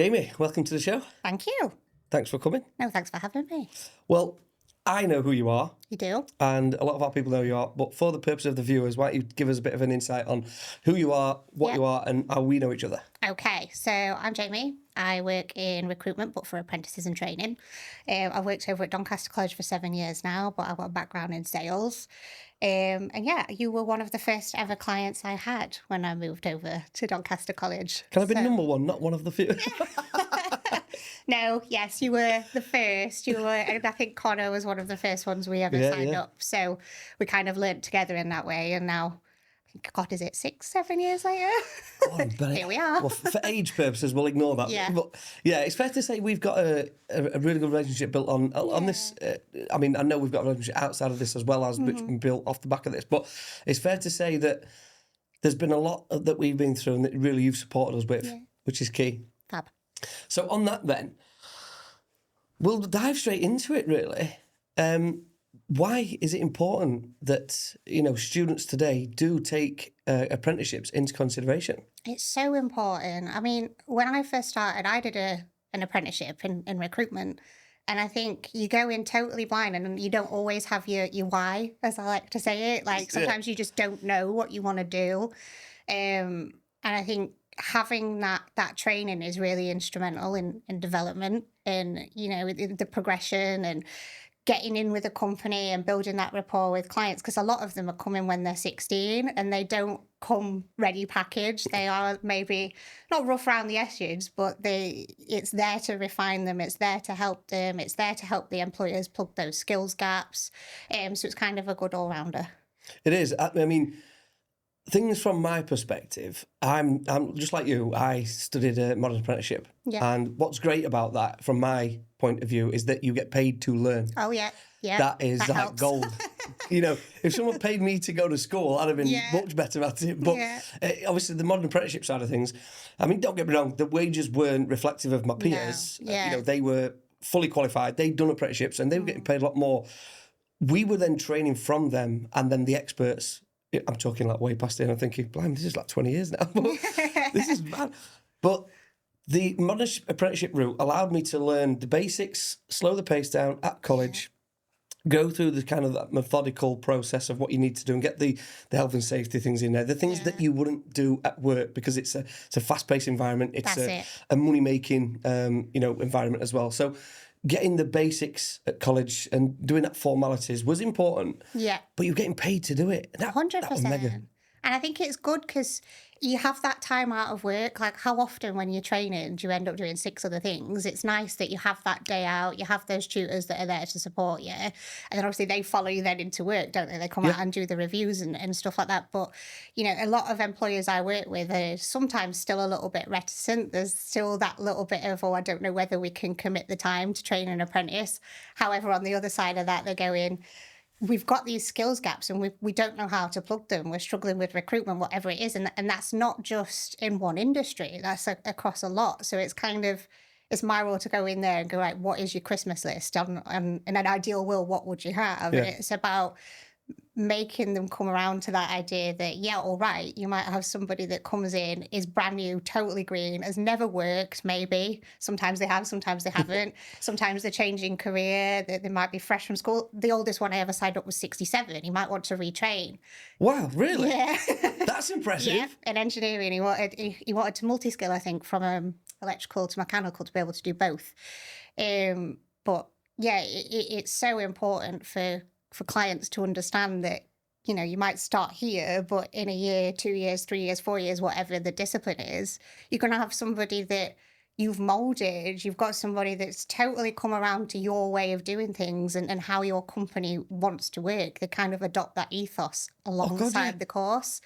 Jamie, welcome to the show. Thank you. Thanks for coming. No, thanks for having me. Well, I know who you are. You do? And a lot of our people know who you are. But for the purpose of the viewers, why don't you give us a bit of an insight on who you are, what you are, and how we know each other? Okay, so I'm Jamie. I work in recruitment, but for apprentices and training. I've worked over at Doncaster College for 7 years now, but I've got a background in sales. And yeah, you were one of the first ever clients I had when I moved over to Doncaster College. Can I be number one, not one of the few? No, yes, you were the first. You were, and I think Connor was one of the first ones we ever signed up. So we kind of learnt together in that way. And now, God, is it 6, 7 years later? Here we are. Well, for age purposes, we'll ignore that. Yeah. But yeah, it's fair to say we've got a really good relationship built on this. I mean, I know we've got a relationship outside of this as well as which been built off the back of this. But it's fair to say that there's been a lot that we've been through and that really you've supported us with, which is key. Fab. So on that then, we'll dive straight into it really. Why is it important that, students today do take apprenticeships into consideration? It's so important. I mean, when I first started, I did an apprenticeship in recruitment. And I think you go in totally blind and you don't always have your why, as I like to say it. Like sometimes you just don't know what you want to do. And I think having that training is really instrumental in development and, in the progression and getting in with a company and building that rapport with clients, because a lot of them are coming when they're 16 and they don't come ready packaged. They are maybe not rough around the edges, but it's there to refine them. It's there to help them. It's there to help the employers plug those skills gaps. So it's kind of a good all-rounder. It is. I mean, things from my perspective, I'm just like you. I studied a modern apprenticeship. Yeah. And what's great about that, from my point of view, is that you get paid to learn. Oh, yeah. Yeah. That is like helps. gold. If someone paid me to go to school, I'd have been much better at it. But obviously, the modern apprenticeship side of things, I mean, don't get me wrong, the wages weren't reflective of my peers. No. Yeah. They were fully qualified. They'd done apprenticeships and they were getting paid a lot more. We were then training from them, and then the experts. I'm talking like way past it, and I'm thinking, blimey, this is like 20 years now. This is bad. But the modern apprenticeship route allowed me to learn the basics, slow the pace down at college, go through the kind of that methodical process of what you need to do and get the health and safety things in there, the things that you wouldn't do at work because it's a fast-paced environment. It's a money-making, environment as well. So getting the basics at college and doing that formalities was important. Yeah. But you're getting paid to do it. 100%. That was mega. And I think it's good because you have that time out of work. Like how often when you're training, do you end up doing 6 other things? It's nice that you have that day out. You have those tutors that are there to support you. And then obviously they follow you then into work, don't they? They come out and do the reviews and stuff like that. But, a lot of employers I work with are sometimes still a little bit reticent. There's still that little bit of, I don't know whether we can commit the time to train an apprentice. However, on the other side of that, they go in, we've got these skills gaps and we don't know how to plug them. We're struggling with recruitment, whatever it is. And that's not just in one industry, that's across a lot. So it's it's my role to go in there and go, right, what is your Christmas list? And in an ideal world, what would you have? Yeah. And it's about making them come around to that idea that, all right, you might have somebody that comes in, is brand new, totally green, has never worked, maybe. Sometimes they have, sometimes they haven't. Sometimes they're changing career, they might be fresh from school. The oldest one I ever signed up was 67. He might want to retrain. Wow, really? Yeah. That's impressive. Yeah, in engineering, he wanted to multi-skill, I think, from electrical to mechanical to be able to do both. But yeah, it's so important for clients to understand that, you might start here, but in a year, 2 years, 3 years, 4 years, whatever the discipline is, you're going to have somebody that you've molded. You've got somebody that's totally come around to your way of doing things and how your company wants to work. They kind of adopt that ethos alongside the course.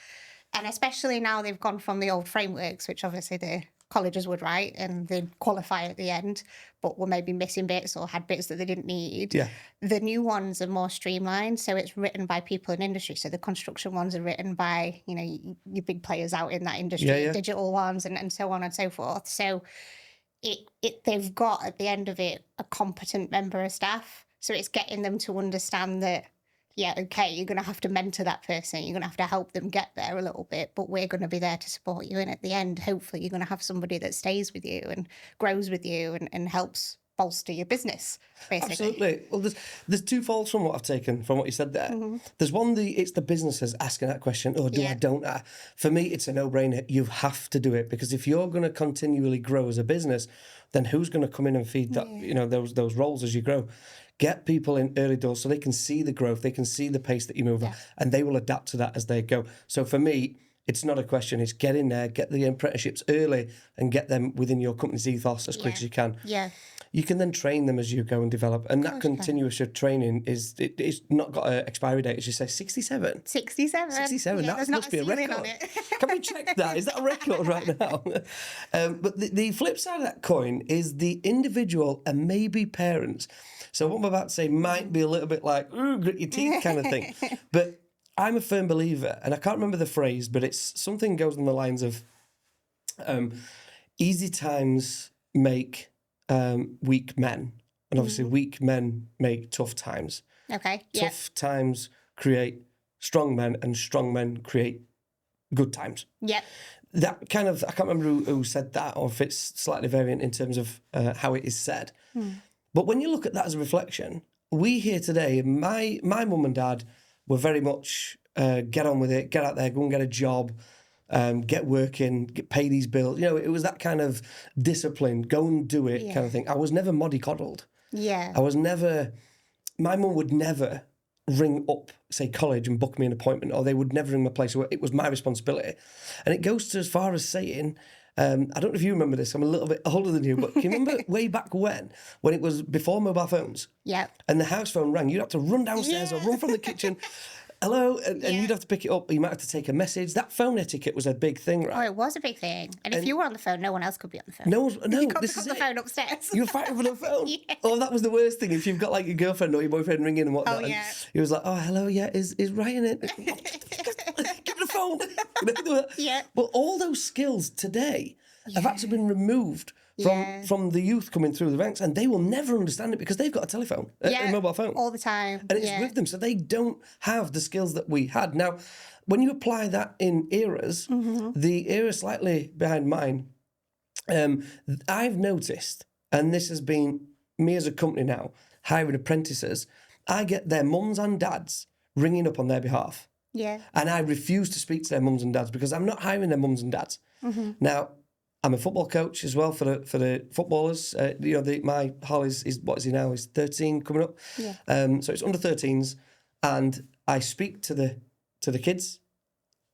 And especially now they've gone from the old frameworks, which obviously the colleges would write and they'd qualify at the end, but were maybe missing bits or had bits that they didn't need. Yeah. The new ones are more streamlined, so it's written by people in industry. So the construction ones are written by, your big players out in that industry, digital ones and so on and so forth. So they've got at the end of it a competent member of staff. So it's getting them to understand that yeah, okay, you're going to have to mentor that person. You're going to have to help them get there a little bit, but we're going to be there to support you. And at the end, hopefully, you're going to have somebody that stays with you and grows with you and helps bolster your business, basically. Absolutely. Well, there's two folds from what I've taken from what you said there. There's one, it's the businesses asking that question, oh, do I, don't I? For me, it's a no-brainer. You have to do it, because if you're going to continually grow as a business, then who's going to come in and feed that, those roles as you grow? Get people in early doors so they can see the growth, they can see the pace that you move at, and they will adapt to that as they go. So for me, it's not a question. It's get in there, get the apprenticeships early, and get them within your company's ethos as quick as you can. Yeah. You can then train them as you go and develop. And that continuous training it's not got an expiry date, as you say, 67. 67. 67, Yeah, that must be a record. On it. Can we check that? Is that a record right now? But the flip side of that coin is the individual and maybe parents. So what I'm about to say might be a little bit like, ooh, grit your teeth kind of thing. But I'm a firm believer, and I can't remember the phrase, but it's something goes on the lines of easy times make weak men. And obviously weak men make tough times. Okay, Tough times create strong men, and strong men create good times. Yep. That kind of, I can't remember who said that, or if it's slightly variant in terms of how it is said. But when you look at that as a reflection, we here today, my mum and dad were very much get on with it, get out there, go and get a job, get working, pay these bills. It was that kind of discipline, go and do it kind of thing. I was never mollycoddled. Yeah. My mum would never ring up, say, college and book me an appointment, or they would never ring my place. It was my responsibility. And it goes to as far as saying, I don't know if you remember this, I'm a little bit older than you, but can you remember way back when it was before mobile phones? Yeah. And the house phone rang, you'd have to run downstairs or run from the kitchen, hello, and you'd have to pick it up, you might have to take a message. That phone etiquette was a big thing, right? Oh, it was a big thing. And if you were on the phone, no one else could be on the phone. No, You got this to is put the it. phone upstairs. You were fighting for the phone. Oh, that was the worst thing. If you've got like your girlfriend or your boyfriend ringing and whatnot, and he was like, "Oh, hello, yeah, is Ryan in? Give me the phone." Yeah. But all those skills today have actually been removed from the youth coming through the ranks, and they will never understand it because they've got a telephone, a mobile phone, all the time, and it's with them, so they don't have the skills that we had. Now, when you apply that in eras, the era slightly behind mine, I've noticed, and this has been me as a company now, hiring apprentices, I get their mums and dads ringing up on their behalf. Yeah. And I refuse to speak to their mums and dads because I'm not hiring their mums and dads. Now, I'm a football coach as well for the footballers. My Hall is what is he now? He's 13 coming up. Yeah. So it's under 13s, and I speak to the kids,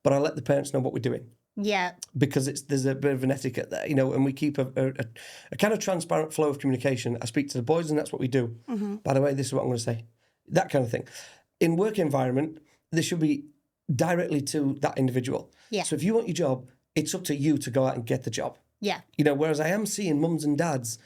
but I let the parents know what we're doing. Yeah. Because there's a bit of an etiquette there, and we keep a kind of transparent flow of communication. I speak to the boys, and that's what we do. By the way, this is what I'm going to say. That kind of thing. In work environment, this should be directly to that individual. Yeah. So if you want your job, it's up to you to go out and get the job. Yeah. Whereas I am seeing mums and dads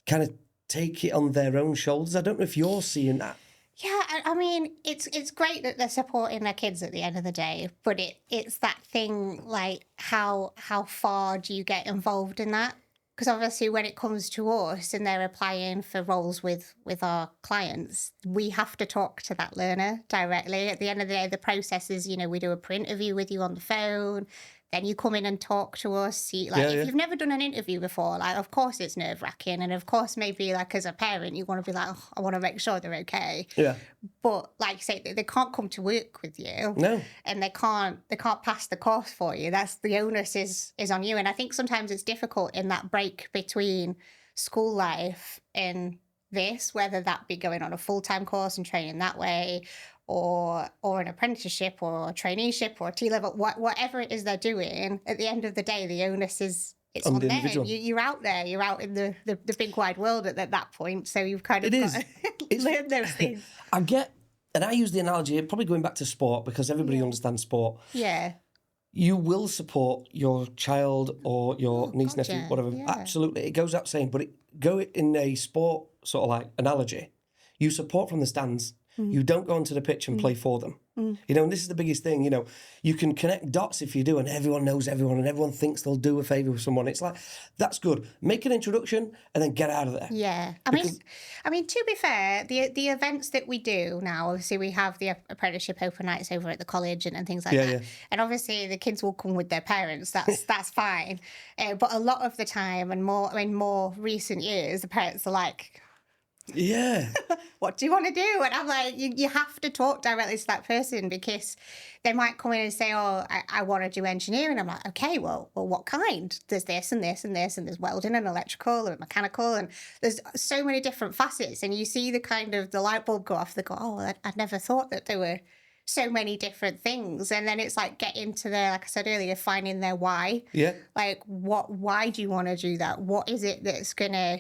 kind of take it on their own shoulders. I don't know if you're seeing that. Yeah, I mean, it's great that they're supporting their kids at the end of the day, but it's that thing, like, how far do you get involved in that? Because obviously when it comes to us and they're applying for roles with our clients, we have to talk to that learner directly. At the end of the day, the process is, we do a pre-interview with you on the phone. Then you come in and talk to us. If you've never done an interview before, of course it's nerve-wracking. And of course, maybe as a parent, you want to be like, oh, I want to make sure they're okay. Yeah. But like you say, they can't come to work with you. No. And they can't pass the course for you. That's the onus is on you. And I think sometimes it's difficult in that break between school life and this, whether that be going on a full-time course and training that way, or an apprenticeship or a traineeship or a T-level, whatever it is they're doing, at the end of the day, the onus is on the them. individual. You're out there. You're out in the big wide world at that point. So you've kind of got to learn those things. And I use the analogy, probably going back to sport, because everybody understands sport. Yeah. You will support your child or your niece, nephew, whatever. Yeah. Absolutely. It goes without saying, but go in a sport sort of like analogy. You support from the stands. You don't go onto the pitch and play for them. You know, and this is the biggest thing, you know, you can connect dots if you do, and everyone knows everyone and everyone thinks they'll do a favour with someone. It's like, that's good. Make an introduction and then get out of there. Yeah. I mean, to be fair, the events that we do now, obviously we have the apprenticeship open nights over at the college and things like that. Yeah. And obviously the kids will come with their parents. That's fine. But a lot of the time and in more recent years, the parents are like, yeah, what do you want to do? And I'm like, you have to talk directly to that person, because they might come in and say, oh, I want to do engineering. I'm like, okay, well, what kind? There's this and this and this, and there's welding and electrical and mechanical, and there's so many different facets. And you see the light bulb go off. They go, oh, I'd never thought that there were so many different things. And then it's like getting to like I said earlier, finding their why. Yeah. Like, why do you want to do that? What is it that's going to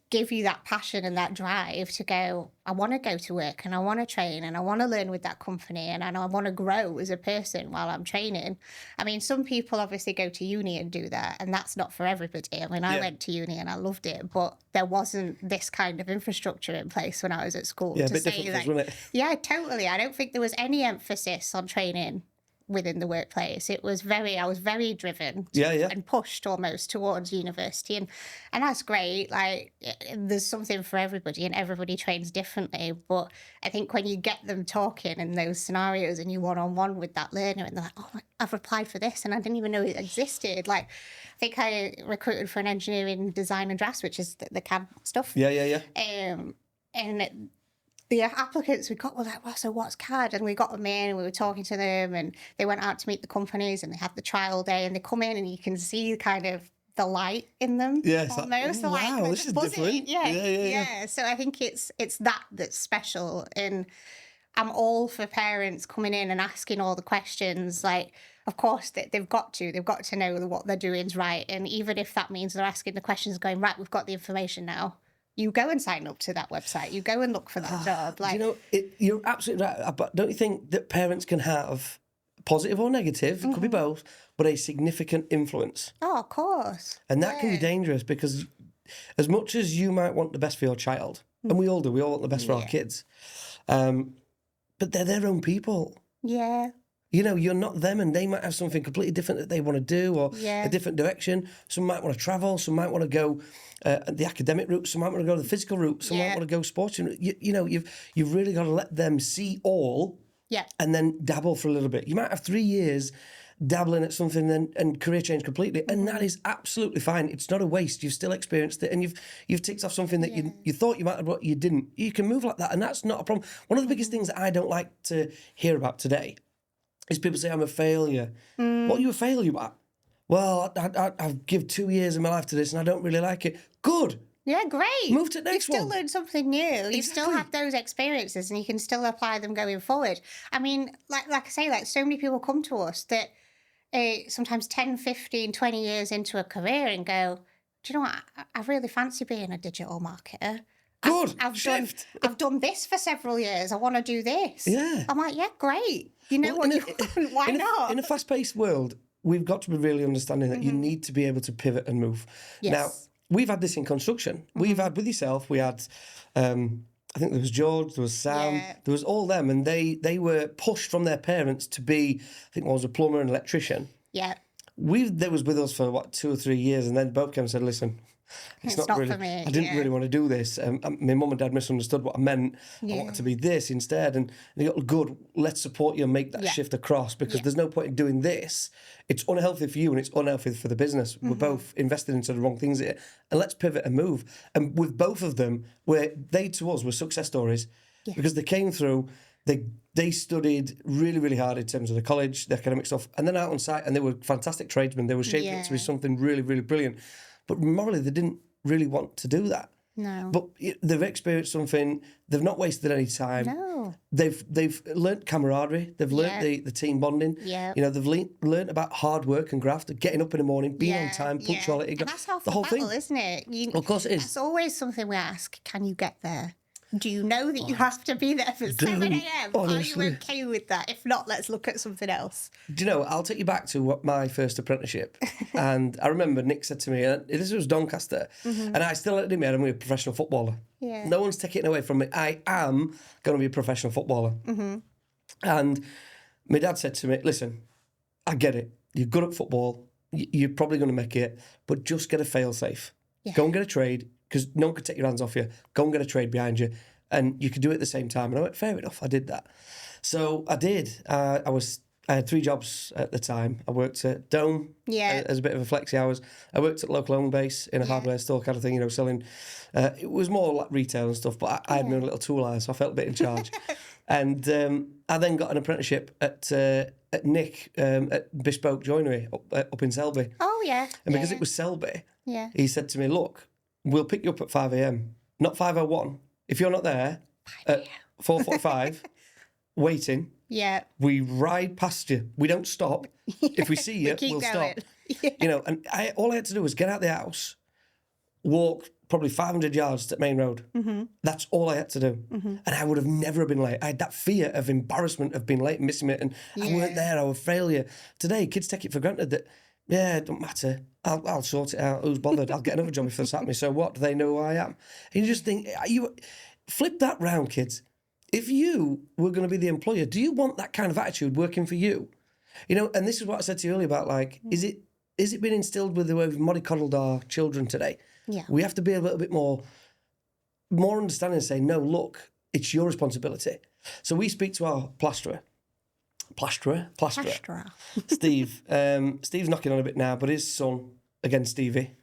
give you that passion and that drive to go, I want to go to work and I want to train and I want to learn with that company and I want to grow as a person while I'm training. I mean, some people obviously go to uni and do that, and that's not for everybody. I mean, I went to uni and I loved it, but there wasn't this kind of infrastructure in place when I was at school. Yeah, a bit different, wasn't it? Yeah, totally. I don't think there was any emphasis on training within the workplace. I was very driven and pushed almost towards university, and that's great. Like, there's something for everybody and everybody trains differently, but I think when you get them talking in those scenarios and you one-on-one with that learner and they're like, oh, I've applied for this and I didn't even know it existed. Like, I think I recruited for an engineering design and drafts, which is the CAD stuff. And the applicants we got were like, well, so what's CAD? And we got them in and we were talking to them and they went out to meet the companies and they had the trial day and they come in and you can see kind of the light in them. Yeah, it's almost. like, wow, this is different. Yeah. So I think it's that's special. And I'm all for parents coming in and asking all the questions. Like, of course, they've got to know that what they're doing is right. And even if that means they're asking the questions going, right, we've got the information now. You go and sign up to that website. You go and look for that job. Like, you know, you're absolutely right. But don't you think that parents can have positive or negative, it could be both, but a significant influence? Oh, of course. And that can be dangerous, because as much as you might want the best for your child, and we all do, we all want the best for our kids, but they're their own people. Yeah. You know, you're not them, and they might have something completely different that they want to do, or a different direction. Some might want to travel, some might want to go the academic route, some might want to go the physical route, some might want to go sporting route. You know, you've really got to let them see all, and then dabble for a little bit. You might have 3 years dabbling at something and career change completely, and that is absolutely fine. It's not a waste. You've still experienced it, and you've ticked off something that you thought you might have, but you didn't. You can move like that, and that's not a problem. One of the biggest things that I don't like to hear about today is people say, I'm a failure. What are you a failure at? Well, I've given 2 years of my life to this and I don't really like it. Good. Yeah, great. Move to the next You've still one. learned something new. Exactly. You still have those experiences and you can still apply them going forward. I mean, like I say, like so many people come to us that sometimes 10, 15, 20 years into a career and go, do you know what? I really fancy being a digital marketer. Good. I've done this for several years. I want to do this. Yeah. I'm like, yeah, great. You know what you want. Why not? In a fast-paced world, we've got to be really understanding that you need to be able to pivot and move. Yes. Now, we've had this in construction. We've had with yourself, we had, I think there was George, there was Sam, there was all them, and they were pushed from their parents to be, I think one was a plumber and electrician. Yeah. They was with us for, 2 or 3 years, and then both came and said, listen, it's not really, for me. I didn't really want to do this. My mum and dad misunderstood what I meant. I wanted to be this instead. And they got, good, let's support you and make that shift across, because there's no point in doing this. It's unhealthy for you and it's unhealthy for the business. We're both invested into the wrong things here. And let's pivot and move. And with both of them, they to us were success stories because they came through, they studied really, really hard in terms of the college, the academic stuff, and then out on site, and they were fantastic tradesmen. They were shaping it to be something really, really brilliant. But morally, they didn't really want to do that. No. But they've experienced something. They've not wasted any time. No. They've learnt camaraderie. They've learnt the team bonding. Yeah. You know, they've learnt about hard work and graft, getting up in the morning, being on time, punctuality. And that's half the whole battle, thing, isn't it? Of course it is. It's always something we ask, can you get there? Do you know that you have to be there for 7 a.m? Are you honestly. okay with that? If not, let's look at something else. Do you know, I'll take you back to my first apprenticeship. And I remember Nick said to me, and this was Doncaster, and I still let him in, I'm going to be a professional footballer. Yeah. No one's taking it away from me. I am going to be a professional footballer. And my dad said to me, listen, I get it. You're good at football. You're probably going to make it, but just get a fail-safe. Yeah. Go and get a trade, because no one can take your hands off you. Go and get a trade behind you, and you can do it at the same time. And I went, fair enough, I did that. So I did. I had 3 jobs at the time. I worked at Dome as a bit of a flexi hours. I worked at local home base in a hardware store kind of thing, selling. It was more like retail and stuff, but I had my own little tool eye, so I felt a bit in charge. And I then got an apprenticeship at Nick at Bespoke Joinery up in Selby. Oh, yeah. And because it was Selby, Yeah. he said to me, look, we'll pick you up at 5 a.m, not 5:01. If you're not there at 4:45, waiting, Yeah. we ride past you. We don't stop. If we see you, keep we'll going. stop. And all I had to do was get out the house, walk probably 500 yards to main road. That's all I had to do. And I would have never been late. I had that fear of embarrassment of being late and missing it. And I weren't there. I was a failure. Today, kids take it for granted that, it don't matter. I'll sort it out. Who's bothered? I'll get another job if they sack me. So what? Do they know who I am? And you just think, flip that round, kids. If you were going to be the employer, do you want that kind of attitude working for you? And this is what I said to you earlier about, like, is it been instilled with the way we've mollycoddled our children today? Yeah. We have to be a little bit more understanding and say, no, look, it's your responsibility. So we speak to our plasterer, Steve. Steve's knocking on a bit now, but his son, again, Stevie,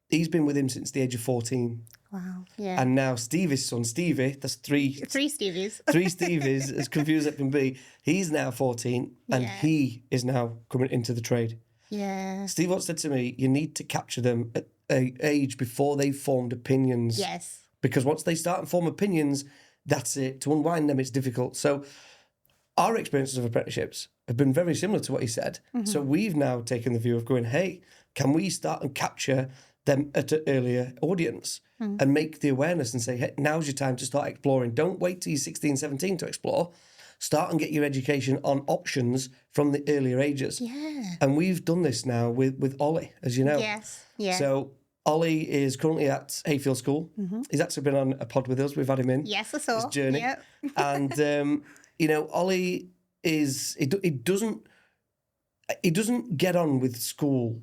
he's been with him since the age of 14. Wow. Yeah. And now Stevie's son, Stevie, that's three Stevies. 3 Stevies, as confused as it can be. He's now 14 and he is now coming into the trade. Yeah. Steve once said to me, you need to capture them at an age before they've formed opinions. Yes. Because once they start and form opinions, that's it. To unwind them, it's difficult. So our experiences of apprenticeships have been very similar to what he said. So we've now taken the view of going, hey, can we start and capture them at an earlier audience and make the awareness and say, hey, now's your time to start exploring. Don't wait till you're 16, 17 to explore. Start and get your education on options from the earlier ages. Yeah. And we've done this now with Ollie, as you know. Yes. Yeah. So Ollie is currently at Hayfield School. He's actually been on a pod with us. We've had him in. Yes, I saw. His journey. Yep. And, Ollie he doesn't get on with school,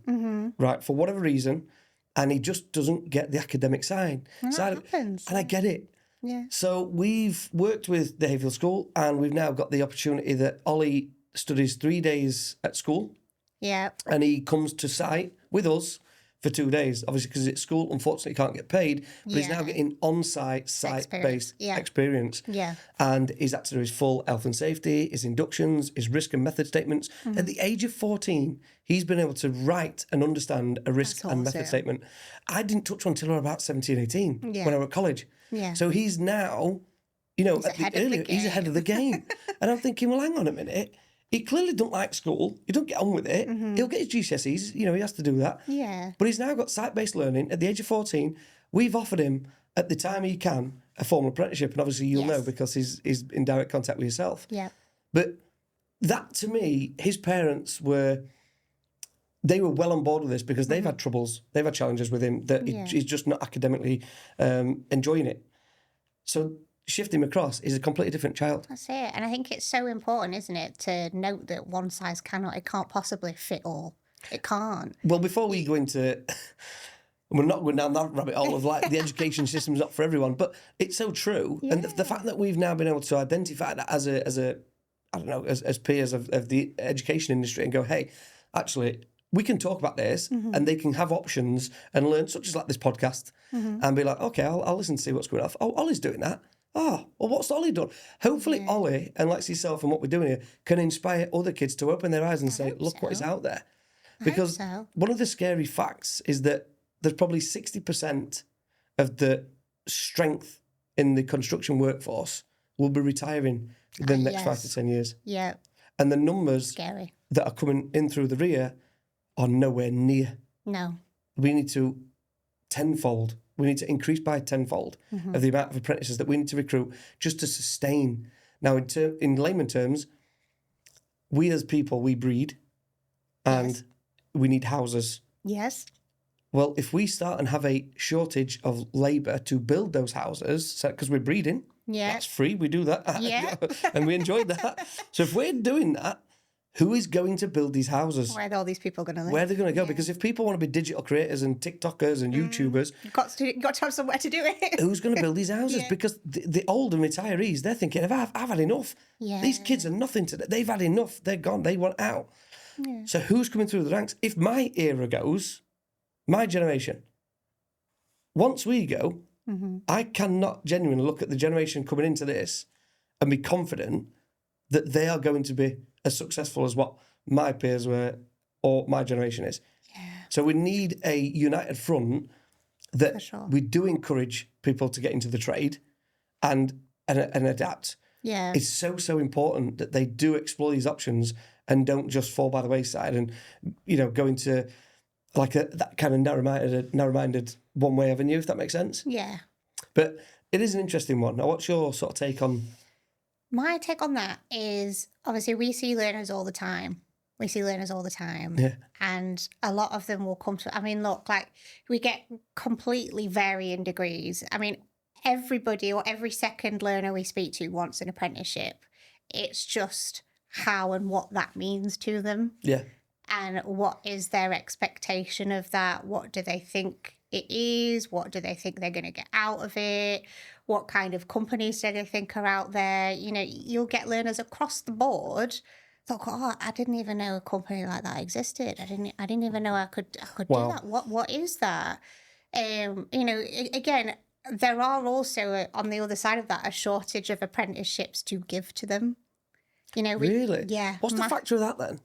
right, for whatever reason, and he just doesn't get the academic side. And that happens. And I get it. Yeah. So we've worked with the Hayfield School, and we've now got the opportunity that Ollie studies 3 days at school, Yeah. and he comes to site with us for 2 days. Obviously, because it's school, unfortunately, he can't get paid, but he's now Yeah. getting on-site, site-based Yeah. experience. Yeah. And he's had to do his full health and safety, his inductions, his risk and method statements. At the age of 14, he's been able to write and understand a risk That's and method awesome. statement. I didn't touch one until I was about 17, 18, Yeah. when I was at college. Yeah. So he's now, he's ahead of the game. And I'm thinking, well, hang on a minute. He clearly don't like school. He don't get on with it. He'll get his GCSEs. He has to do that. Yeah. But he's now got site-based learning. At the age of 14, we've offered him, at the time he can, a formal apprenticeship. And obviously you'll know Yes. because he's in direct contact with yourself. Yeah. But that, to me, his parents were well on board with this because they've had troubles. They've had challenges with him that he's just not academically enjoying it. So shift him across is a completely different child. That's it. And I think it's so important, isn't it, to note that one size it can't possibly fit all. It can't. Well, before we go into... We're not going down that rabbit hole of like the education system's not for everyone, but it's so true. Yeah. And the fact that we've now been able to identify that as peers of the education industry and go, hey, actually, we can talk about this and they can have options and learn, such as like this podcast, and be like, okay, I'll listen to see what's going on. Oh, Ollie's doing that. Oh, well, what's Ollie done? Hopefully Ollie, and like yourself and what we're doing here, can inspire other kids to open their eyes and say, look what is out there. Because one of the scary facts is that there's probably 60% of the strength in the construction workforce will be retiring within the next 5 to 10 years. Yeah. And the numbers Scary. that are coming in through the rear are nowhere near. No. We need to tenfold We need to increase by tenfold of the amount of apprentices that we need to recruit just to sustain. Now, in layman terms, we as people, we breed and we need houses. Yes. Well, if we start and have a shortage of labour to build those houses, because we're breeding, that's free, we do that, and we enjoyed that. So if we're doing that, who is going to build these houses? Where are all these people going to live? Where are they going to go? Because if people want to be digital creators and TikTokers and YouTubers, you've got to have somewhere to do it. who's going to build these houses? Because the older retirees, they're thinking, I've had enough. Yeah. These kids are nothing to. They've had enough. They're gone. They want out. Yeah. So who's coming through the ranks? If my era goes, my generation, once we go, I cannot genuinely look at the generation coming into this and be confident that they are going to be as successful as what my peers were or my generation is. Yeah. So we need a united front that we do encourage people to get into the trade and adapt. Yeah. It's so important that they do explore these options and don't just fall by the wayside and, go into like that kind of narrow-minded one-way avenue, if that makes sense. Yeah. But it is an interesting one. Now, what's your sort of take on... My take on that is, obviously, we see learners all the time. Yeah. And a lot of them will come to... I mean, look, like, we get completely varying degrees. I mean, everybody or every second learner we speak to wants an apprenticeship. It's just how and what that means to them. Yeah. And what is their expectation of that? What do they think it is? What do they think they're going to get out of it? What kind of companies do they think are out there? You'll get learners across the board. Thought, I didn't even know a company like that existed. I didn't even know I could do that. What is that? Again, there are also on the other side of that a shortage of apprenticeships to give to them. Really? Yeah. What's the factor of that then?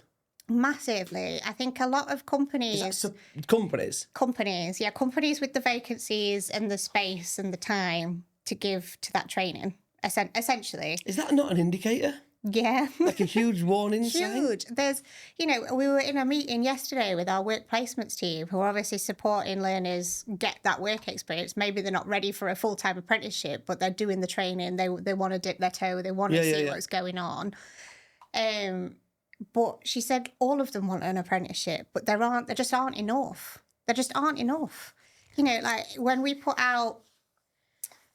Massively. I think a lot of companies... Is that companies? Companies, yeah. Companies with the vacancies and the space and the time to give to that training, essentially. Is that not an indicator? Yeah. Like a huge warning sign? Huge. There's, we were in a meeting yesterday with our work placements team who are obviously supporting learners get that work experience. Maybe they're not ready for a full-time apprenticeship, but they're doing the training. They want to dip their toe. They want to see what's going on. But she said all of them want an apprenticeship, but there just aren't enough. There just aren't enough. Like when we put out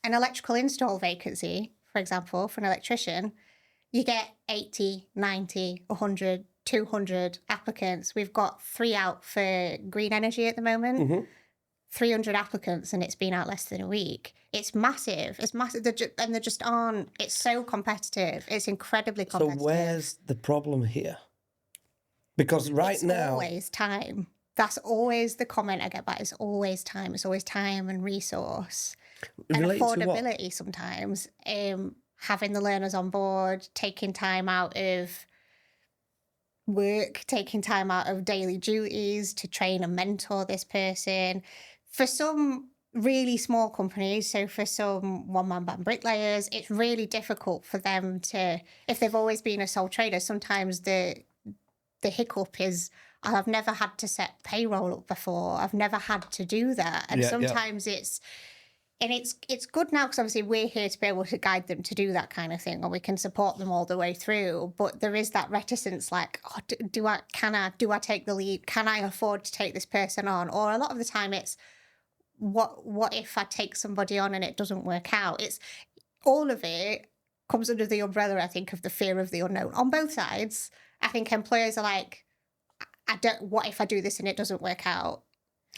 an electrical install vacancy, for example, for an electrician, you get 80, 90, 100, 200 applicants. We've got 3 out for green energy at the moment. 300 applicants, and it's been out less than a week. It's massive. It's massive. There just aren't. It's so competitive. It's incredibly competitive. So where's the problem here? Because now... It's always time. That's always the comment I get back. It's always time. It's always time and resource. And affordability sometimes. Having the learners on board, taking time out of work, taking time out of daily duties to train and mentor this person. For some really small companies, so for some one-man band bricklayers, it's really difficult for them to, if they've always been a sole trader, sometimes the hiccup is, I've never had to set payroll up before. I've never had to do that. And sometimes it's good now because obviously we're here to be able to guide them to do that kind of thing, or we can support them all the way through. But there is that reticence, like, do I take the lead? Can I afford to take this person on? Or a lot of the time it's, what if I take somebody on and it doesn't work out? It's all of it comes under the umbrella, I think, of the fear of the unknown on both sides. I think employers are like, what if I do this and it doesn't work out?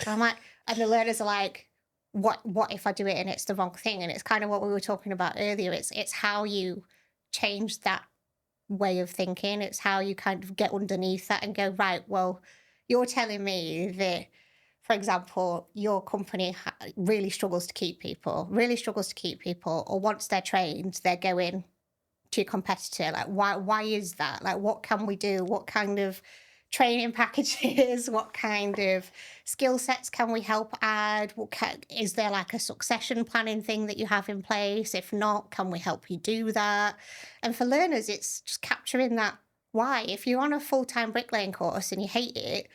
And I'm like, and the learners are like, what if I do it and it's the wrong thing? And it's kind of what we were talking about earlier. It's how you change that way of thinking. It's how you kind of get underneath that and go, right, well, you're telling me that, for example, your company really struggles to keep people, or once they're trained, they're going to your competitor. Like, why is that? Like, what can we do? What kind of training packages? What kind of skill sets can we help add? Is there like a succession planning thing that you have in place? If not, can we help you do that? And for learners, it's just capturing that why. If you're on a full-time bricklaying course and you hate it,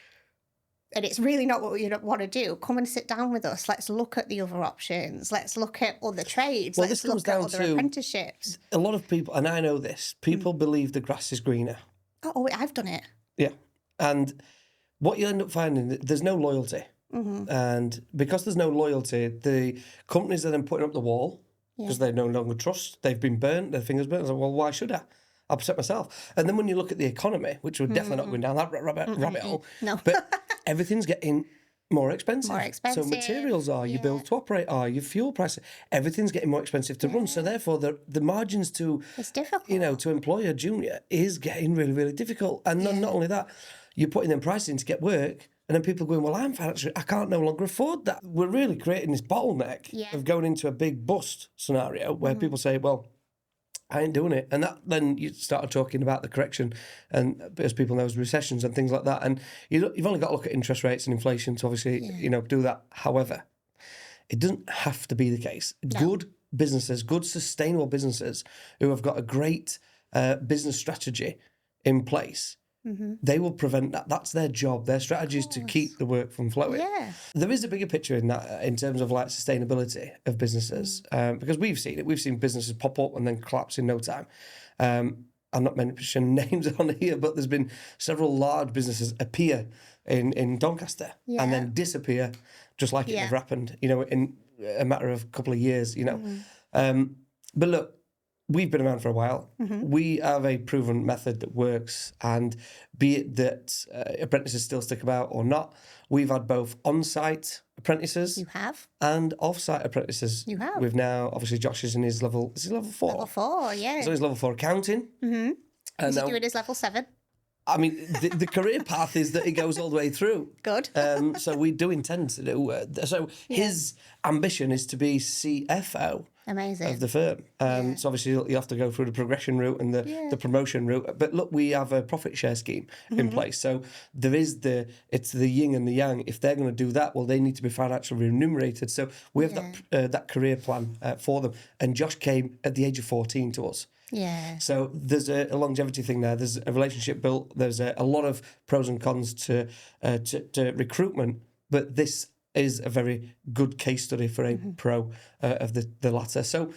and it's really not what you want to do, come and sit down with us. Let's look at the other options. Let's look at other trades. Well, Let's this comes look at down other to apprenticeships. a lot of people, and I know this, people believe the grass is greener. Oh, I've done it. Yeah. And what you end up finding, there's no loyalty. And because there's no loyalty, the companies are then putting up the wall because they no longer trust. They've been burnt, their fingers burnt. It's like, well, why should I? I'll protect myself. And then when you look at the economy, which we're definitely not going down that rabbit hole, No. but everything's getting more expensive. More expensive. So materials are, your bill to operate are, your fuel prices, everything's getting more expensive to run. So therefore, the margins to, It's difficult. to employ a junior is getting really, really difficult. And not only that, you're putting them prices in to get work. And then people are going, well, I can't no longer afford that. We're really creating this bottleneck of going into a big bust scenario where people say, well, I ain't doing it. And that then you started talking about the correction, and as people know, recessions and things like that. And you've only got to look at interest rates and inflation to obviously, do that. However, it doesn't have to be the case. No. Good businesses, good sustainable businesses who have got a great business strategy in place, they will prevent that. That's their job. Their strategy is to keep the work from flowing. Yeah. There is a bigger picture in that, in terms of like sustainability of businesses, because we've seen it. We've seen businesses pop up and then collapse in no time. I'm not mentioning names on here, but there's been several large businesses appear in Doncaster and then disappear, just like it never happened. In a matter of a couple of years. But look. We've been around for a while. We have a proven method that works, and be it that apprentices still stick about or not, we've had both on-site apprentices and off-site apprentices. You have. We've now, obviously, Josh is in his level 4? Level 4, yeah. So he's level 4 accounting. And he's doing his level 7. I mean, the career path is that it goes all the way through. Good. So we do intend to do. His ambition is to be CFO. Amazing. Of the firm. So obviously you have to go through the progression route and the promotion route. But look, we have a profit share scheme in place. So there is it's the yin and the yang. If they're going to do that, well, they need to be financially remunerated. So we have that career plan for them. And Josh came at the age of 14 to us. Yeah. So there's a longevity thing there. There's a relationship built. There's a lot of pros and cons to recruitment. But this is a very good case study for a pro of the latter. So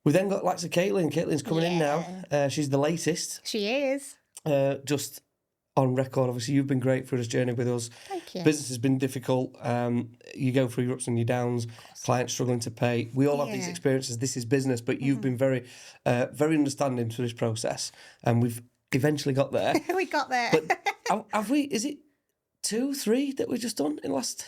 we then got likes of Caitlin. Caitlin's coming in now. She's the latest. She is. Just on record, obviously, you've been great through this journey with us. Thank you. Business has been difficult. You go through your ups and your downs, clients struggling to pay. We all have these experiences. This is business, but you've been very, very understanding through this process. And we've eventually got there. We got there. But have we, is it 2, 3 that we've just done in the last...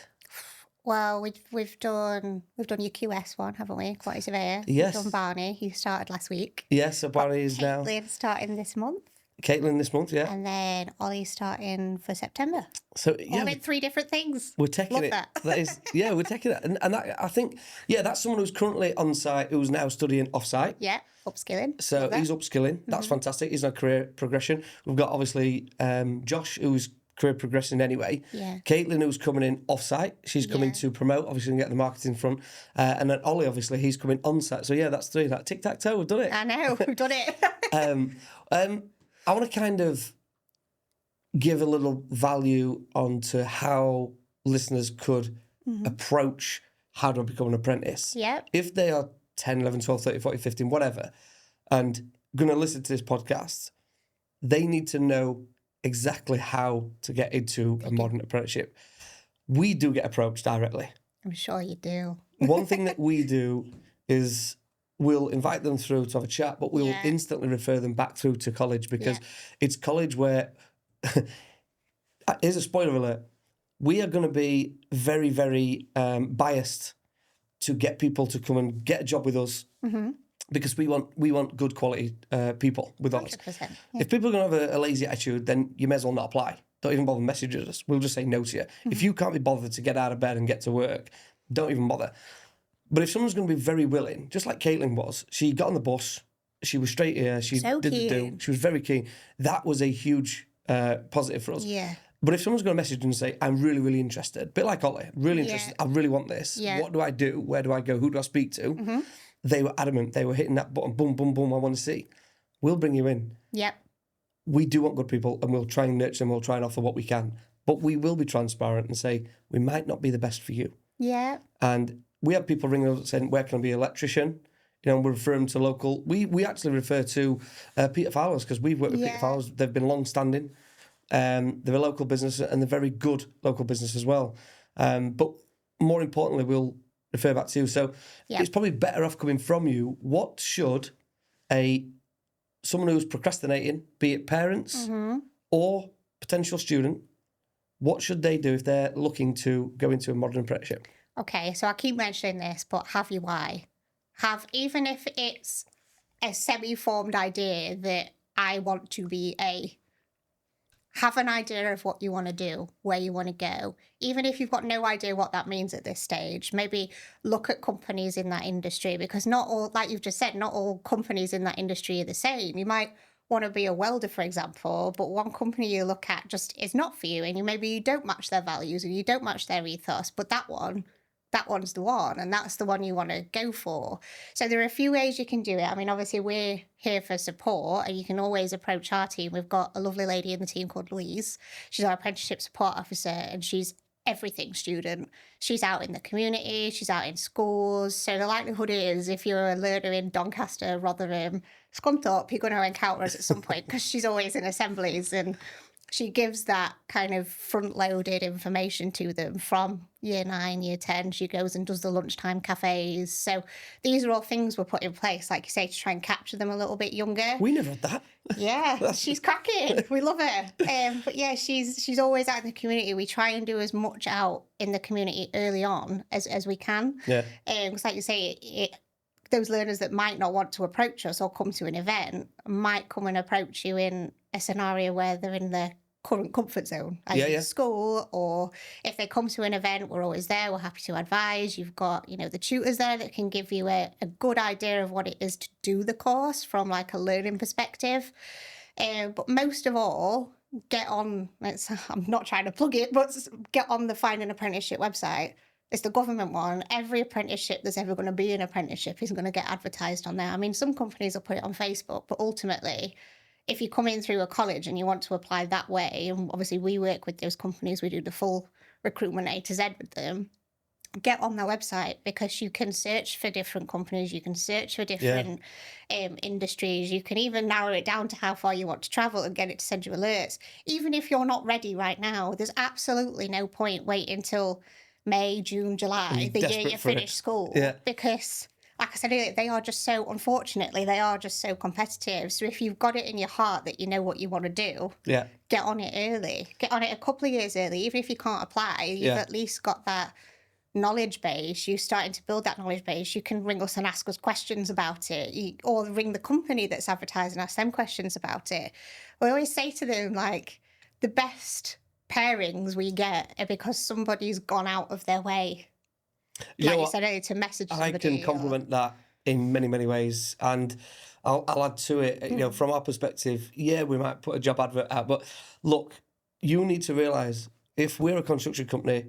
Well, we've done your QS one, haven't we? Quality surveyor. Yes. We've done Barney, who started last week. Yes, so Barney is now... Caitlin starting this month. Caitlin this month, yeah. And then Ollie's starting for September. So yeah, all in 3 different things. We're taking it. That is, we're taking it, and that, I think, that's someone who's currently on site who's now studying off site. Yeah, upskilling. So he's upskilling. That's fantastic. He's on career progression. We've got obviously Josh, who's career progressing anyway. Yeah. Caitlin, who's coming in off-site. She's coming to promote, obviously, and get the marketing front. And then Ollie, obviously, he's coming on-site. So, that's 3. That tic-tac-toe, we've done it. I know, we've done it. I want to kind of give a little value onto how listeners could approach how to become an apprentice. Yep. If they are 10, 11, 12, 13, 14, 15, whatever, and going to listen to this podcast, they need to know exactly how to get into a modern apprenticeship. We do get approached directly. I'm sure you do. One thing that we do is we'll invite them through to have a chat, but we'll instantly refer them back through to college, because it's college where, here's a spoiler alert, we are going to be very, very biased to get people to come and get a job with us. Because we want good quality people with us. 100%. Yeah. If people are going to have a lazy attitude, then you may as well not apply. Don't even bother messaging us. We'll just say no to you. If you can't be bothered to get out of bed and get to work, don't even bother. But if someone's going to be very willing, just like Caitlin was, she got on the bus, she was straight here, she did the do, she was very keen. That was a huge positive for us. Yeah. But if someone's going to message and say, I'm really, really interested, a bit like Ollie, really interested, I really want this. Yeah. What do I do? Where do I go? Who do I speak to? They were adamant. They were hitting that button, boom, boom, boom, I want to see. We'll bring you in. Yep. We do want good people, and we'll try and nurture them. We'll try and offer what we can. but we will be transparent and say, we might not be the best for you. Yeah. And we have people ringing us saying, where can I be an electrician? You know, we refer them to local. We actually refer to Peter Fowler's because we've worked with Peter Fowler's. They've been long-standing. They're a local business and they're very good local business as well. But more importantly, we'll refer back to you. So it's probably better off coming from you. What should someone who's procrastinating, be it parents or potential student, what should they do if they're looking to go into a modern apprenticeship? Okay, so I keep mentioning this, but have your why. Even if it's a semi-formed idea that I want to be have an idea of what you want to do, where you want to go. Even if you've got no idea what that means at this stage, maybe look at companies in that industry, because not all, like you've just said, not all companies in that industry are the same. You might want to be a welder, for example, but one company you look at just is not for you, and maybe you don't match their values and you don't match their ethos, but that one's the one, and that's the one you want to go for. So there are a few ways you can do it. I mean, obviously we're here for support, and you can always approach our team. We've got a lovely lady in the team called Louise. She's our apprenticeship support officer, and she's everything student. She's out in the community, she's out in schools. So the likelihood is, if you're a learner in Doncaster, Rotherham, Scunthorpe, you're going to encounter us at some point, because she's always in assemblies, and she gives that kind of front-loaded information to them from year 9, year 10. She goes and does the lunchtime cafes. So these are all things we're put in place, like you say, to try and capture them a little bit younger. We never had that. Yeah, she's cracking. We love her. But yeah, she's always out in the community. We try and do as much out in the community early on as we can. Yeah. Because like you say, those learners that might not want to approach us or come to an event might come and approach you in a scenario where they're in their current comfort zone, either school, or if they come to an event, we're always there. We're happy to advise. You've got, the tutors there that can give you a good idea of what it is to do the course from like a learning perspective. But most of all, get on, I'm not trying to plug it, but get on the Find an Apprenticeship website. It's the government one. Every apprenticeship there's ever going to be an apprenticeship is going to get advertised on there. I mean, some companies will put it on Facebook, but ultimately, if you come in through a college and you want to apply that way, and obviously we work with those companies, we do the full recruitment A to Z with them, get on their website, because you can search for different companies, you can search for different industries, you can even narrow it down to how far you want to travel and get it to send you alerts. Even if you're not ready right now, there's absolutely no point waiting until May, June, July, the year you finish school, because like I said earlier, they are just so, unfortunately, they are just so competitive. So if you've got it in your heart that you know what you want to do, get on it early. Get on it a couple of years early. Even if you can't apply, you've at least got that knowledge base. You're starting to build that knowledge base. You can ring us and ask us questions about it, or ring the company that's advertising, ask them questions about it. We always say to them, like, the best pairings we get are because somebody's gone out of their way, like you said earlier, to message somebody. I can complement that in many, many ways. And I'll add to it, from our perspective, we might put a job advert out. But look, you need to realise, if we're a construction company,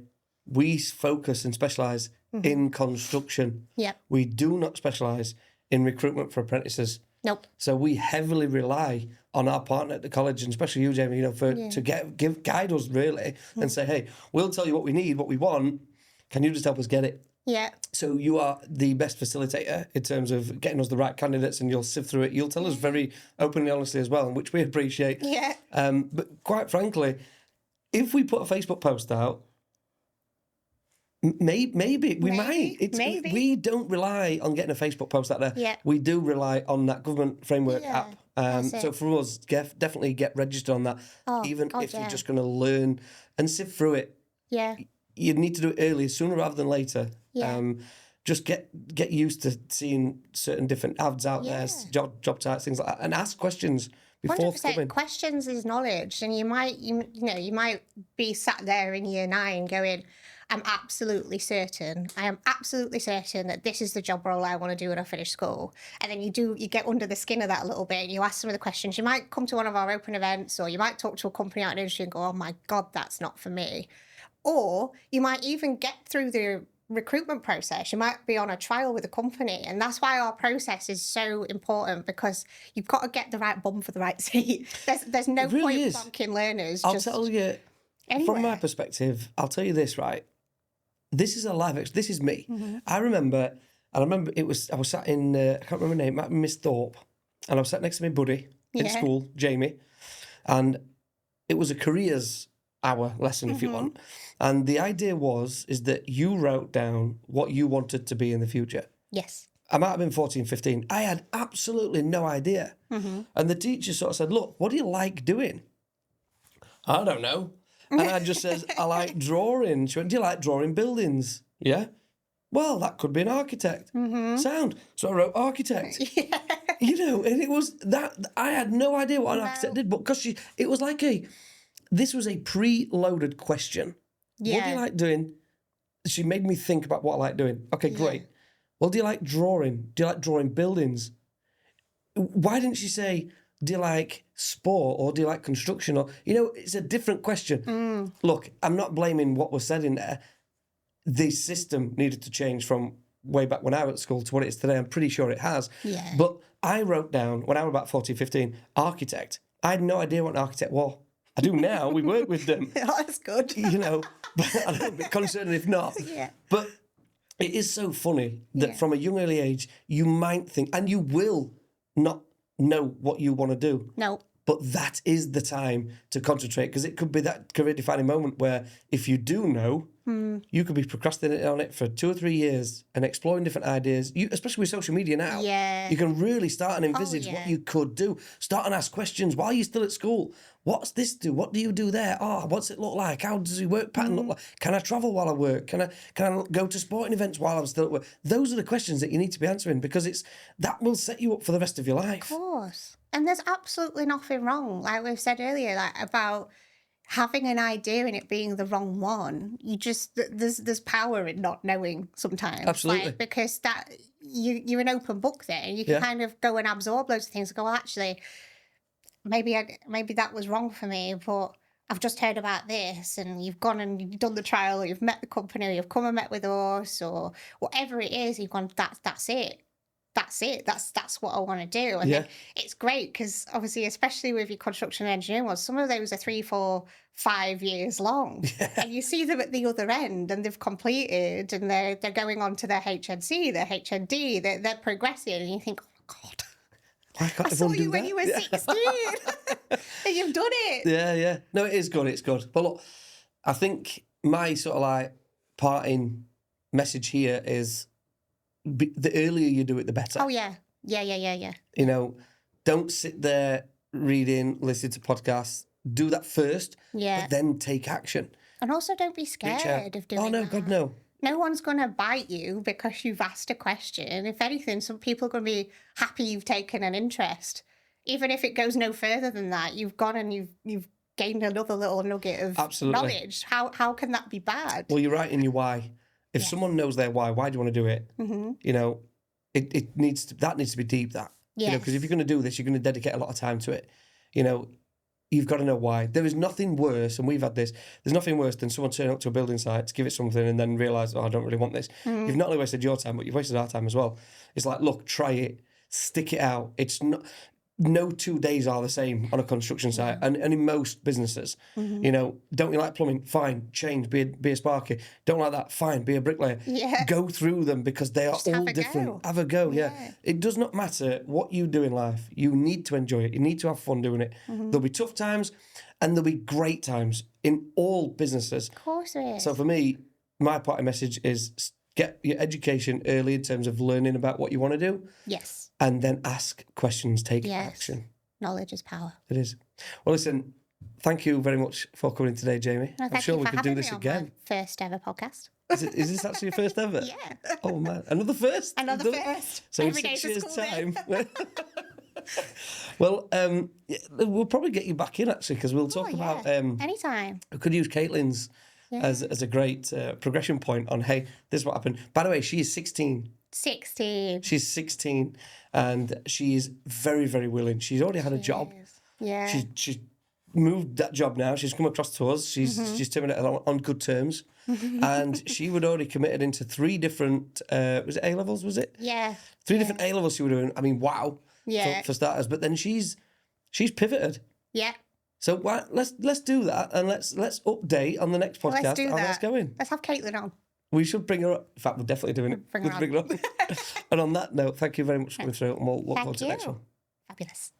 we focus and specialise in construction. Yeah. We do not specialise in recruitment for apprentices. Nope. So we heavily rely on our partner at the college, and especially you, Jamie, to guide us really and say, hey, we'll tell you what we need, what we want. Can you just help us get it? Yeah. So you are the best facilitator in terms of getting us the right candidates, and you'll sift through it. You'll tell us very openly, honestly as well, which we appreciate. Yeah. But quite frankly, if we put a Facebook post out, maybe we might. Maybe. We don't rely on getting a Facebook post out there. Yeah. We do rely on that government framework app. So it. for us, definitely get registered on that. Even if you're just going to learn and sift through it. Yeah. You need to do it early, sooner rather than later. Yeah. Just get used to seeing certain different ads out there, job types, things like that, and ask questions before 100%. coming. Questions is knowledge, and you might be sat there in year 9 going, I am absolutely certain that this is the job role I want to do when I finish school. And then you get under the skin of that a little bit, and you ask some of the questions. You might come to one of our open events, or you might talk to a company out in the industry and go, oh my God, that's not for me. Or you might even get through the recruitment process. You might be on a trial with a company, and that's why our process is so important, because you've got to get the right bum for the right seat. There's no point plonking learners. I'll tell you, From my perspective, I'll tell you this, right? This is a live. This is me. I remember I was sat in. I can't remember her name. It might have been Miss Thorpe, and I was sat next to my buddy in school, Jamie, and it was a careers hour lesson, if you want. And the idea is that you wrote down what you wanted to be in the future. Yes. I might have been 14, 15. I had absolutely no idea. And the teacher sort of said, look, what do you like doing? I don't know. And I just says, I like drawing. She went, do you like drawing buildings? Yeah. Well, that could be an architect. Sound. So I wrote architect. You know, and it was that, I had no idea what an architect did, but because it was like this was a pre-loaded question. What do you like doing? She made me think about what I like doing. Okay, great. Well, do you like drawing? Do you like drawing buildings? Why didn't she say, do you like sport or do you like construction? Or, you know, it's a different question. Look, I'm not blaming what was said in there. The system needed to change from way back when I was at school to what it is today. I'm pretty sure it has. Yeah. But I wrote down, when I was about 14, 15, architect. I had no idea what an architect was. I do now. We work with them. That's good. You know, but I'm a bit concerned if not. Yeah. But it is so funny that from a young early age, you might think, and you will not know what you want to do. No. But that is the time to concentrate, because it could be that career-defining moment where if you do know, you could be procrastinating on it for 2 or 3 years and exploring different ideas. Especially with social media now, you can really start and envisage what you could do. Start and ask questions while you're still at school. What's this do? What do you do there? Oh, what's it look like? How does your work pattern look like? Can I travel while I work? Can I go to sporting events while I'm still at work? Those are the questions that you need to be answering, because that will set you up for the rest of your life. Of course. And there's absolutely nothing wrong, like we've said earlier, like about having an idea and it being the wrong one. You just there's power in not knowing sometimes. Absolutely. Like, because that you're an open book there. You can kind of go and absorb loads of things and go, well, actually, maybe that was wrong for me, but I've just heard about this, and you've gone and you've done the trial, or you've met the company, or you've come and met with us, or whatever it is, you've gone, that's it. That's it. That's what I want to do. And then it's great because obviously, especially with your construction and engineering ones, some of those are 3, 4, 5 years long. And you see them at the other end and they've completed and they're going on to their HNC, their HND, they're progressing, and you think, oh my God. Why can't I saw you when you were 16 and you've done it. Yeah. No, it is good. It's good. But look, I think my sort of like parting message here is, the earlier you do it, the better. Oh, yeah. Yeah. You know, don't sit there reading, listening to podcasts. Do that first, but then take action. And also don't be scared of doing that. Oh, no, God, no. No one's going to bite you because you've asked a question. If anything, some people are going to be happy you've taken an interest. Even if it goes no further than that, you've gone and you've gained another little nugget of knowledge. How can that be bad? Well, you're right in your why. If someone knows their why do you want to do it? You know, it needs to be deep, that. You know, because if you're going to do this, you're going to dedicate a lot of time to it. You know, you've got to know why. There is nothing worse, and we've had this, there's nothing worse than someone turning up to a building site to give it something and then realise, oh, I don't really want this. You've not only wasted your time, but you've wasted our time as well. It's like, look, try it, stick it out. It's not... No 2 days are the same on a construction site, and in most businesses. You know, don't you like plumbing? Fine, change, be a sparky. Don't like that? Fine, be a bricklayer. Go through them, because they are just all different. Have a go, yeah. It does not matter what you do in life. You need to enjoy it. You need to have fun doing it. There'll be tough times, and there'll be great times in all businesses. Of course there is. So for me, my party message is get your education early in terms of learning about what you want to do. Yes. And then ask questions, take action. Knowledge is power. It is. Well, listen, thank you very much for coming today, Jamie. No, I'm sure we can do this again. First ever podcast. Is this actually your first ever? Yeah. Oh, man. Another first? Another first. So Every in 6 years' time. Day. Well, we'll probably get you back in, actually, because we'll talk about... Anytime. We could use Caitlin's as a great progression point on, hey, this is what happened. By the way, she is 16. 16. She's 16, and she's very, very willing. She's already had a job. Yeah. She's moved that job now. She's come across to us. She's terminated on good terms. And she would already committed into 3 different, was it A-levels, was it? Yeah. 3 different A-levels she was doing. I mean, wow. Yeah. For starters. But then she's pivoted. Yeah. So let's do that, and let's update on the next podcast. Let's do how that. that's going. Let's have Caitlin on. We should bring her up. In fact, we're definitely doing it. Bring her Let's bring her up. And on that note, thank you very much for coming through, and we'll look forward to the next one. Fabulous.